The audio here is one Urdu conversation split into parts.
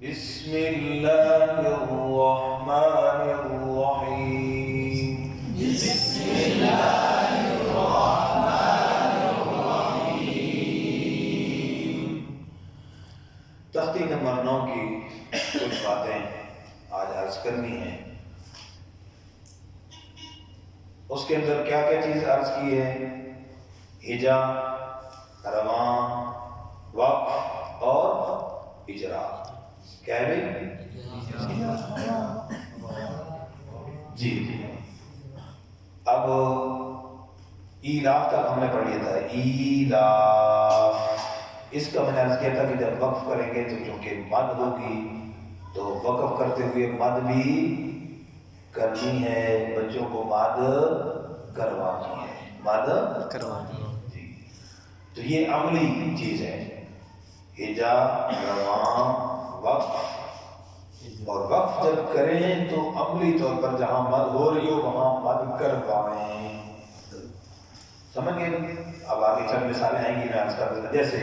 بسم اللہ الرحمن الرحیم بسم اللہ الرحمن الرحیم۔ تختی نمبر 9 کی کچھ باتیں آج عرض کرنی ہیں۔ اس کے اندر کیا کیا چیز عرض کی ہے؟ ہجا، رواں، وقف اور اجرا۔ کیا ہے بھائی؟ جی اب ایلاف تک ہم نے پڑھ لیا تھا۔ ایلاف اس کا میں نے عرض کیا تھا کہ جب وقف کریں گے تو چونکہ مد ہوگی تو وقف کرتے ہوئے مد بھی کرنی ہے، بچوں کو مد کروانی ہے، مد کروانی ہے جی۔ تو یہ عملی چیز ہے، ہجا، رواں، وقف۔ اور وقف جب کریں تو عملی طور پر جہاں مد ہو رہی ہو وہاں مد کروائیں۔ سمجھ گئے؟ اب آگے چند مثالیں آئیں گی، میں عرض کر دوں۔ جیسے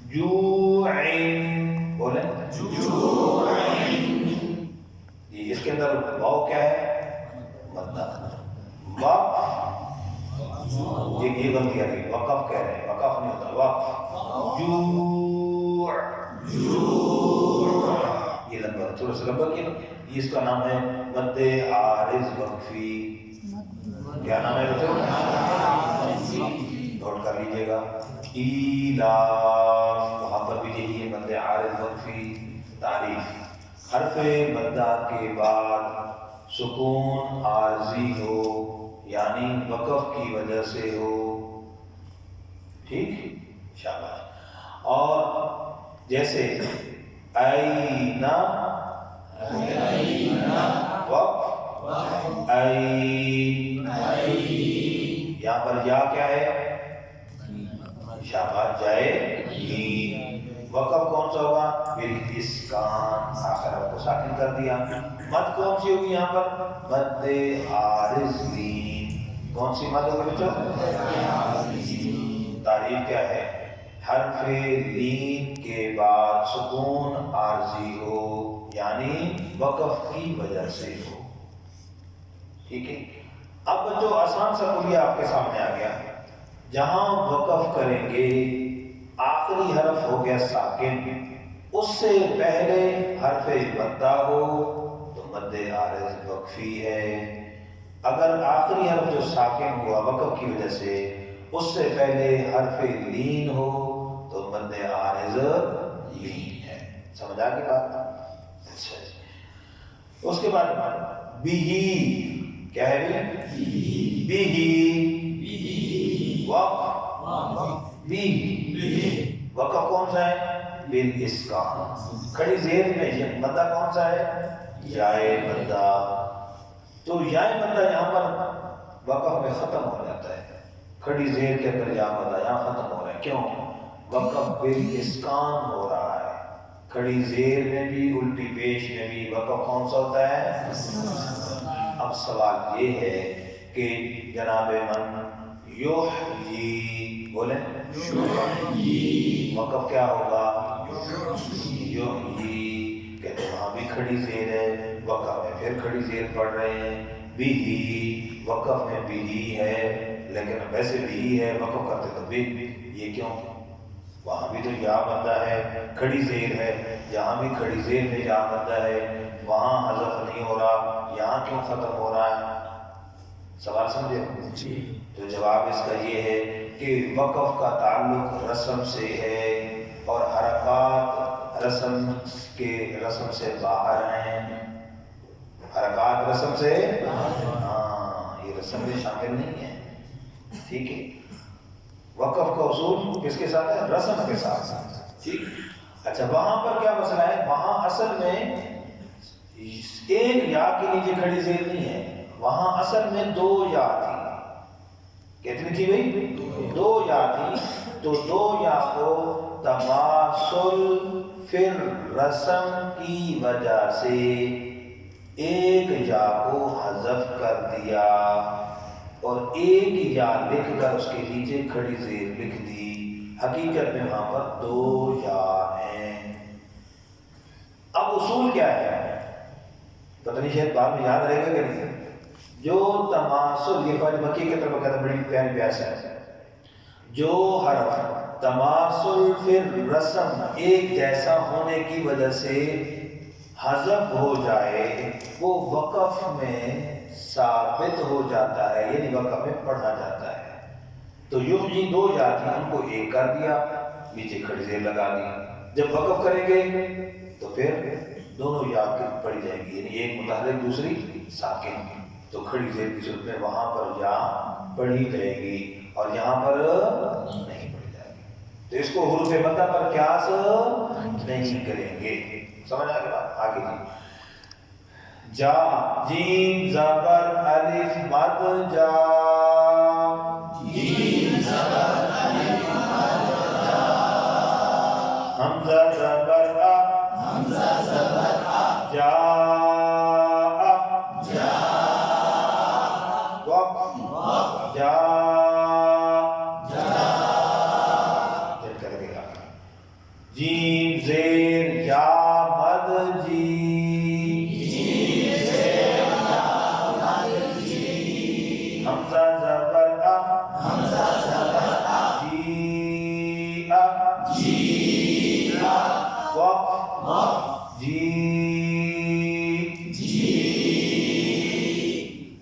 جوعن، بولیں جوعن، جی اس کے اندر واو کیا ہے؟ مدہ۔ وقف، یہ غلطی آ گئی، وقف کہہ رہے ہیں، وقف نہیں ہوتا، وقف۔ جوع، یہ لمبا، تھوڑا سا لمبا کیا، یہ اس کا نام ہے مد عارض وقفی۔ کیا نام ہے بچوں؟ نوٹ کر لیجیے گا۔ ایلاف، وہاں پر بھی یہی ہے، مد عارض وقفی۔ تعریف، حرف مدہ کے بعد سکون عارضی ہو، یعنی وقف کی وجہ سے ہو، ٹھیک؟ شاباش۔ اور جیسے اینا، وقف، این، یہاں پر یا کیا ہے؟ شاباش، جائے نین۔ وقف کون سا ہوگا؟ بالاسکان، آخر کو ساکن کر دیا۔ مد کون سی ہوگی یہاں پر؟ مد عارض لین۔ کون سی مد ہوگی بچوں؟ تعریف کیا ہے؟ حرف لین کے بعد سکون عارضی ہو، یعنی وقف کی وجہ سے ہو، ٹھیک ہے؟ اب جو آسان سا کلیہ آپ کے سامنے آ گیا، جہاں وقف کریں گے آخری حرف ہو گیا ساکن، اس سے پہلے حرف مدہ ہو تو مد عارض وقفی ہے۔ اگر آخری حرف جو ساکن ہوا وقف کی وجہ سے، اس سے پہلے حرف لین ہو تو مد عارض لین ہے۔ سمجھ آ گئی بات؟ اچھا جی۔ اس کے بعد بیہی، کیا ہے بیہی؟ وقف، بیہی، وقف کون سا ہے؟ بالاسکان۔ کھڑی زیر میں مدہ کون سا ہے؟ یائے مدہ۔ تو یائے مدہ یہاں پر وقف میں ختم ہو جاتا ہے، کھڑی زیر کے اندر یا مدہ یہاں ختم ہو رہا ہے۔ کیوں؟ وقف بالاسکان ہو رہا ہے، کھڑی زیر میں بھی الٹی پیش میں بھی وقف کون سا ہوتا ہے؟ اب سوال یہ ہے کہ جناب من یحیی، بولیں وقف کیا ہوگا؟ یحیی، کہتے ہیں وہاں بھی کھڑی زیر ہے، وقف میں پھر کھڑی زیر پڑھ رہے ہیں۔ بیہی، وقف میں بیہی ہے لیکن ویسے بیہی ہے، وقف کرتے تو بھی، یہ کیوں؟ وہاں بھی تو یا مدہ ہے، کھڑی زیر ہے، یہاں بھی کھڑی زیر میں یا مدہ ہے، وہاں حذف نہیں ہو رہا، یہاں کیوں ختم ہو رہا ہے؟ سوال سمجھے؟ جی۔ تو جواب اس کا یہ ہے کہ وقف کا تعلق رسم سے ہے اور حرکات رسم سے باہر ہیں۔ حرکات رسم سے، ہاں یہ رسم میں شامل نہیں ہے، ٹھیک ہے؟ وقف کا اصول کس کے ساتھ ہے؟ رسم کے ساتھ، ٹھیک؟ اچھا وہاں پر کیا مسئلہ ہے؟ وہاں اصل میں ایک یا کے نیچے کھڑی زیر نہیں ہے، وہاں اصل میں دو یا تھی۔ کتنی تھی بھائی؟ دو یا تھی، تو دو یا کو تماثل پھر رسم کی وجہ سے ایک یا کو حذف کر دیا اور ایک یا لکھ کر اس کے نیچے کھڑی زیر لکھ دی۔ حقیقت میں وہاں پر دو یا ہیں۔ اصول کیا ہے؟ پتہ نہیں شاید بعد میں یاد رہے گا کہ نہیں. جو تماثل، یہ فائل مکی کے طرف کہتا بڑی پیاری پیاس ہے. جو حرف تماثل فی الرسم ایک جیسا ہونے کی وجہ سے حذف ہو جائے وہ وقف میں ثابت ہو جاتا ہے، یعنی وقف میں پڑھا جاتا ہے. تو یوں ہی دو یا تھی ان کو ایک کر دیا، نیچے کھڑی زیر لگا دی. جب وقف کریں گے تو پھر دونوں یا پڑھی جائیں گی، یعنی ایک متحرک دوسری ساکن. تو کھڑی زیر کی صورت میں وہاں پر یا پڑھی جائے گی اور یہاں پر نہیں پڑھی جائے گی. تو اس کو حروف مدہ پر قیاس نہیں کریں گے. سمجھ آ گیا؟ آگے جی. جا جیم زبر الف مد جا، جیم زبر الف مد جا، حمزہ زبر آ، حمزہ زبر آ، جا جا، وقف وقف، جا جا، جب کر دے گا. جیم زیر یا مد جی، جیم زیر یا مد جی، حمزہ زبر آ، حمزہ زبر آ، جی آ، جی آ، وقف وقف، جی جی.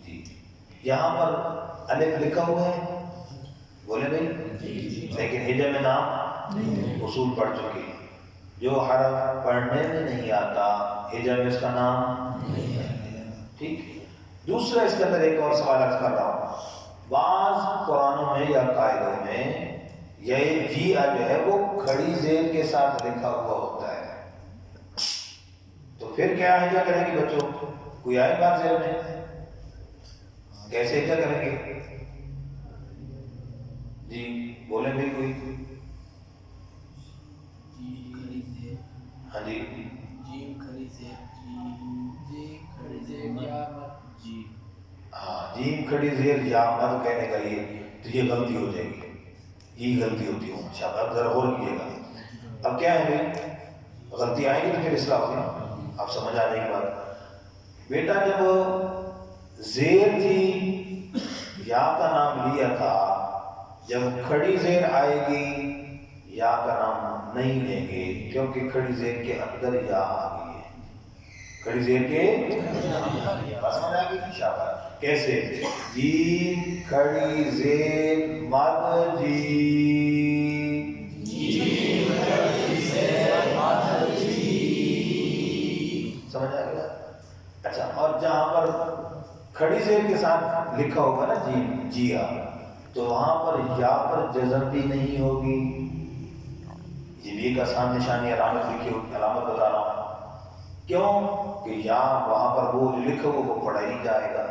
جی. یہاں پر الف لکھا ہوا ہے، بولے بھائی، لیکن ہجے میں نام اصول پڑھ چکے. جو حرف پڑھنے میں نہیں آتا ہجے میں اس کا نام نہیں ہے. ٹھیک. دوسرا اس کے اندر ایک اور سوال عرض کر رہا ہوں. بعض قرآنوں میں یا قاعدوں میں یہ جی جو ہے وہ کھڑی زیر کے ساتھ لکھا ہوا ہوتا ہے. تو پھر کیا ہے، کیا کریں گے بچوں؟ کوئی آئے بات ذہن میں؟ کیسے کیا کریں گے؟ جی بولیں بھی کوئی؟ ہاں جی. ہاں جیم کھڑی زیر یا مد کہنے کا تو یہ غلطی ہو جائے گی، یہ غلطی ہوتی ہوں. شاید ذرا اور کیجیے گا. اب کیا ہے بھائی، غلطی آئے گی تو پھر اصلاح ہوگی نا. آپ سمجھ آ جائے گی بات. بیٹا جب زیر تھی، یا کا نام لیا تھا، جب کھڑی زیر آئے گی یا کا نام نہیں لیں گے، کیونکہ کھڑی زیر کے اندر یا آ گئی ہے. کھڑی زیر کے بس سمجھ آ گئی انشاءاللہ. کیسے؟ جیم کھڑی زیر مد جی، جیم کھڑی زیر مد جی. سمجھ آ گیا؟ اچھا. اور جہاں پر کھڑی زیر کے ساتھ لکھا ہوگا نا جیم جیا، تو وہاں پر یا پر جزم بھی نہیں ہوگی. یہ بھی ایک آسان نشانی علامت لکھی ہوگی، علامت بتا رہا ہوں. کیوں کہ یا وہاں پر وہ لکھا ہو وہ پڑھا ہی جائے گا،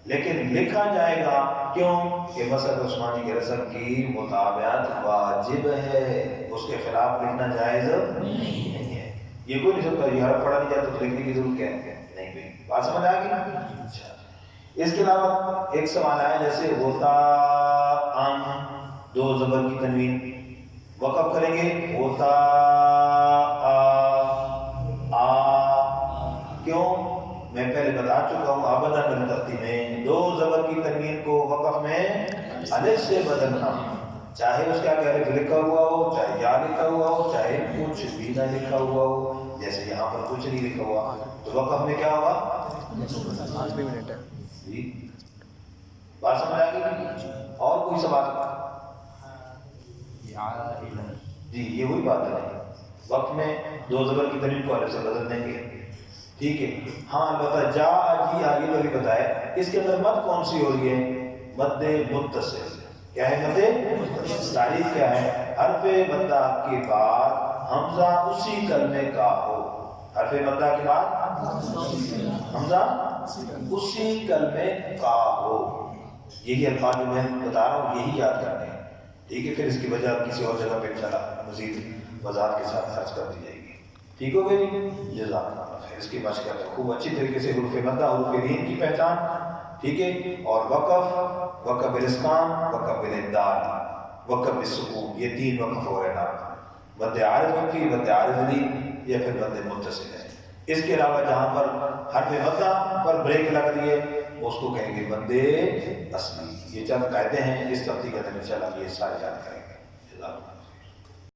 لیکن لکھا جائے گا. کیوں کہ مسلک عثمانی کے رسم کی مطابعت واجب ہے، اس کے خلاف لکھنا جائز نہیں ہے. یہ کوئی نہیں سکتا یہ حرف پڑھا نہیں جاتا تو لکھنے کی ضرورت کیا ہے؟ نہیں بھائی. بات سمجھ آ گئی؟ اچھا. اس کے علاوہ ایک سوال آیا جیسے ہوتا ان، دو زبر کی تنوین وقف کریں گے ہوتا کیوں؟ میں پہلے بتا چکا ہوں آبدن ترتیب میں دو زبر کی تنوین کو وقف میں الف سے بدلنا، چاہے اس کا الف لکھا ہوا ہو، چاہے یا لکھا ہوا ہو، چاہے کچھ بھی نہ لکھا ہوا ہو. جیسے یہاں پر کچھ نہیں لکھا ہوا تو وقف میں کیا ہوگا؟ جی بات سمجھ آ گئی؟ اور کوئی سوال؟ جی یہ وہی بات ہے، وقت میں دو زبر کی تنوین کو الف سے بدل دیں گے. ٹھیک ہے. ہاں البتہ جا جی آگے تو بھی بتایا اس کے اندر مد کون سی ہو رہی ہے؟ مد متصل. کیا ہے مد؟ تعریف کیا ہے؟ حرف مدہ کے بعد حمزہ اسی کلمے کا ہو. حرف مدہ کے بعد حمزہ اسی کلمے کا ہو. یہی الفاظ جو میں بتا رہا ہوں یہی یاد کرنے ہیں. ٹھیک ہے. پھر اس کی وجہ کسی اور جگہ پہ انشاءاللہ مزید وضاحت کے ساتھ خرچ کر دی جائے گی. ٹھیک ہو گئی جی؟ جزاک اللہ خیر. اس کی مشق کرتے خوب اچھی طریقے سے حروف مدہ، حروف دین کی پہچان. ٹھیک ہے. اور وقف، وقف بالاسکان، وقف بالابدال، وقف بالسکون، یہ تین وقف ہو رہے ہیں. مد عارض وقفی، مد عارض لی یا پھر مد متصل ہے. اس کے علاوہ جہاں پر حرف مدہ پر بریک لگ رہی ہے اس کو کہیں گے مد اصلی. یہ چند قاعدے ہیں، اس ترتیب کے اندر انشاءاللہ یہ سارے یاد کریں گے.